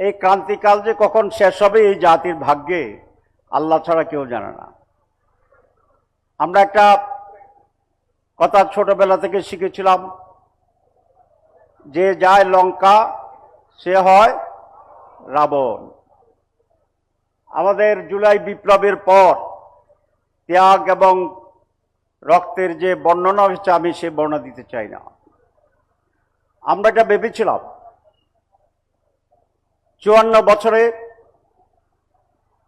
এই ক্রান্তিকাল যে কখন শেষ হবে এই জাতির ভাগ্যে আল্লাহ ছাড়া কেউ জানে না। আমরা একটা কথা ছোটবেলা থেকে শিখেছিলাম, যে যায় লঙ্কা সে হয় রাবণ। আমাদের জুলাই বিপ্লবের পর ত্যাগ এবং রক্তের যে বর্ণনা হয়েছে আমি সে বর্ণনা দিতে চাই না। আমরা এটা ভেবেছিলাম 54 বছরে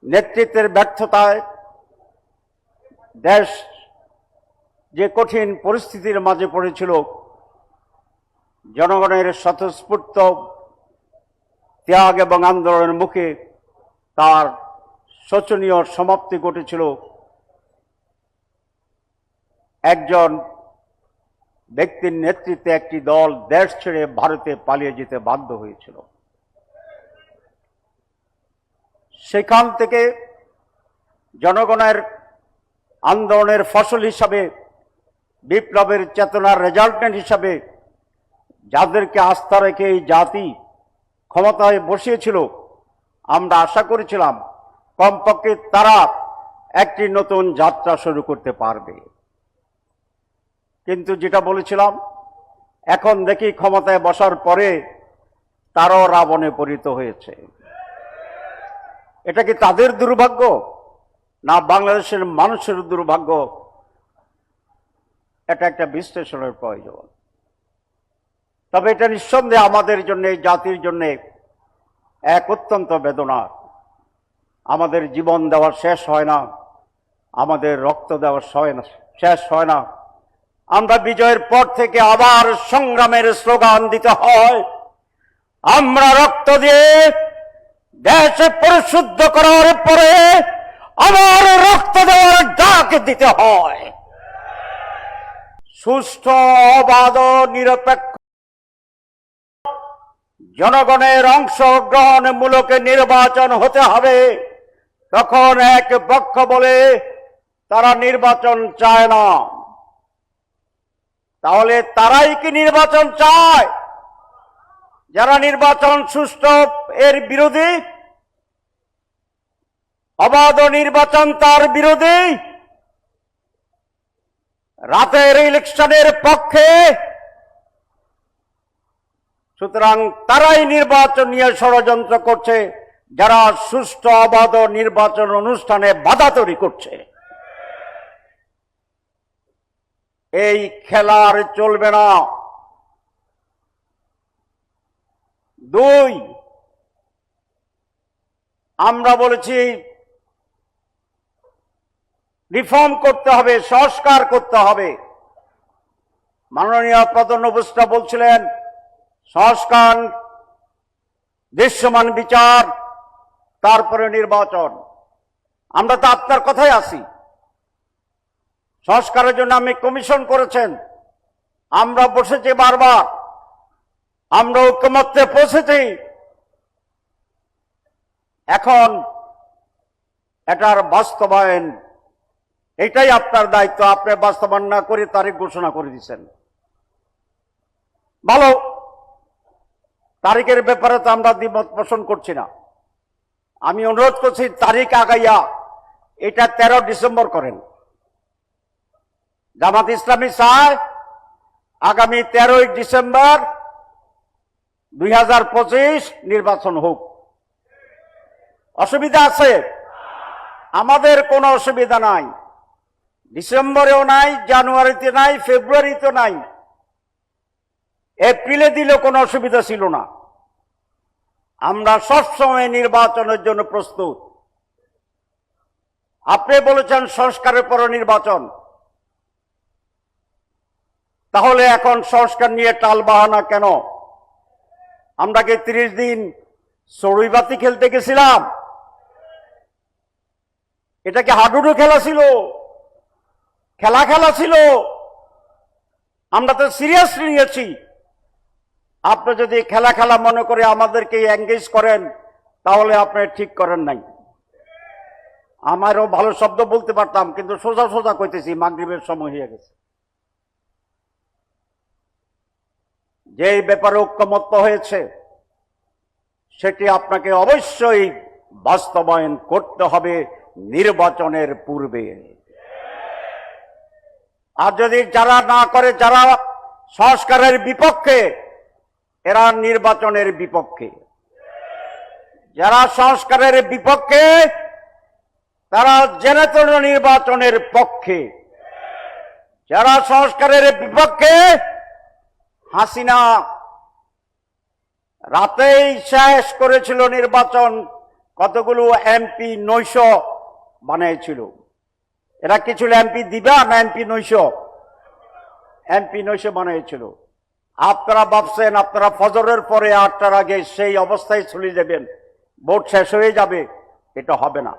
নেতৃত্বের ব্যর্থতায় দেশ যে কঠিন পরিস্থিতির মাঝে পড়েছিল, জনগণের স্বতঃস্ফূর্ত ত্যাগ এবং আন্দোলনের মুখে তার শোচনীয় সমাপ্তি ঘটেছিল। একজন ব্যক্তির নেতৃত্বে একটি দল দেশ ছেড়ে ভারতে পালিয়ে যেতে বাধ্য হয়েছিল। সেখান থেকে জনগণের আন্দোলনের ফসল হিসাবে, বিপ্লবের চেতনার রেজাল্টেন্ট হিসাবে যাদেরকে আস্থা রেখে এই জাতি ক্ষমতায় বসিয়েছিল, আমরা আশা করেছিলাম কমপক্ষে তারা একটি নতুন যাত্রা শুরু করতে পারবে। কিন্তু যেটা বলেছিলাম, এখন দেখি ক্ষমতায় বসার পরে তারাও রাবণে পরিণত হয়েছে। এটা কি তাদের দুর্ভাগ্য না বাংলাদেশের মানুষের দুর্ভাগ্য? এটা একটা বিশ্লেষণের প্রয়োজন। তবে এটা নিঃসন্দেহে আমাদের জন্য, এই জাতির জন্য এক অত্যন্ত বেদনা। আমাদের জীবন দেওয়ার শেষ হয় না, আমাদের রক্ত দেওয়ার শেষ হয় না। আমরা বিজয়ের পর থেকে আবার সংগ্রামের স্লোগান দিতে হয়। আমরা রক্ত দিয়ে দেশ পরিশুদ্ধ করার পরে আবার রক্ত দেওয়ার ডাক দিতে হয়। সুষ্ঠু, অবাধ, নিরপেক্ষ জনগণের অংশগ্রহণমূলক নির্বাচন হতে হবে। তখন এক পক্ষ বলে তারা নির্বাচন চায় না, তাহলে তারাই কি নির্বাচন চায়? যারা নির্বাচন সুষ্ঠু এর বিরোধী, অবাধ নির্বাচন তার বিরোধী, রাতের ইলেকশনের পক্ষে, সুতরাং তারাই নির্বাচন নিয়ে ষড়যন্ত্র করছে, যারা সুষ্ঠু অবাধ নির্বাচন অনুষ্ঠানে বাধা তৈরি করছে। এই খেলা আর চলবে না। 2, আমরা বলেছি রিফর্ম করতে হবে, সংস্কার করতে হবে। মাননীয় প্রধান উপদেষ্টা বলছিলেন সংস্কার, দৃশ্যমান বিচার, তারপরে নির্বাচন। আমরা তো আপনার কথাই আছি। সংস্কারের জন্য আমি কমিশন করেছেন, আমরা বসেছি বারবার, আমরা ঐক্যমত্যে পৌঁছেছি। এখন এটার বাস্তবায়ন, এটাই আপনার দায়িত্ব। আপনি বাস্তবায়ন না করে তারিখ ঘোষণা করে দিচ্ছেন, ভালো। তারিখের ব্যাপারে তো আমরা দ্বিমত পোষণ করছি না। আমি অনুরোধ করছি তারিখ আগাইয়া এটা 13 ডিসেম্বর করেন। জামাত ইসলামী চায় আগামী 13 ডিসেম্বর 2025 নির্বাচন হোক। অসুবিধা আছে? আমাদের কোনো অসুবিধা নাই। ডিসেম্বরেও নাই, জানুয়ারিতে নাই, ফেব্রুয়ারিতে নাই, এপ্রিলে দিলেও কোনো অসুবিধা ছিল না। আমরা সবসময় নির্বাচনের জন্য প্রস্তুত। আপনি বলেছেন সংস্কারের পর নির্বাচন, তাহলে এখন সংস্কার নিয়ে টালবাহানা কেন? আমরা কি 30 দিন চড়ুইবাতি খেলতে গেছিলাম? এটা কি হাডুডু খেলা ছিল? খেলা ছিল? আমরা তো সিরিয়াসলি নিয়েছি। আপনি যদি খেলা মনে করে আমাদেরকে এঙ্গেজ করেন, তাহলে আপনি ঠিক করেন নাই। আমারও ভালো শব্দ বলতে পারতাম, কিন্তু সোজা কইতেছি, মাগরিবের সময় হয়ে গেছে। যে ব্যাপারে ঐক্যমত্য হয়েছে সেটি আপনাকে অবশ্যই বাস্তবায়ন করতে হবে নির্বাচনের পূর্বে। আর যদি যারা না করে, যারা সংস্কারের বিপক্ষে, এরা নির্বাচনের বিপক্ষে। যারা সংস্কারের বিপক্ষে তারা জেনে তেনে নির্বাচনের পক্ষে। যারা সংস্কারের বিপক্ষে, হাসিনা রাতেই শেষ করেছিল নির্বাচন, কতগুলো এমপি 900 বানিয়েছিল। এরা কি ছিল এমপি দিবা না এমপি 900? এমপি 900 বানিয়েছিল। আপনারা ভাবছেন আপনারা ফজরের পরে 8টার আগে সেই অবস্থায় চলে যাবেন, ভোট শেষ হয়ে যাবে? এটা হবে না।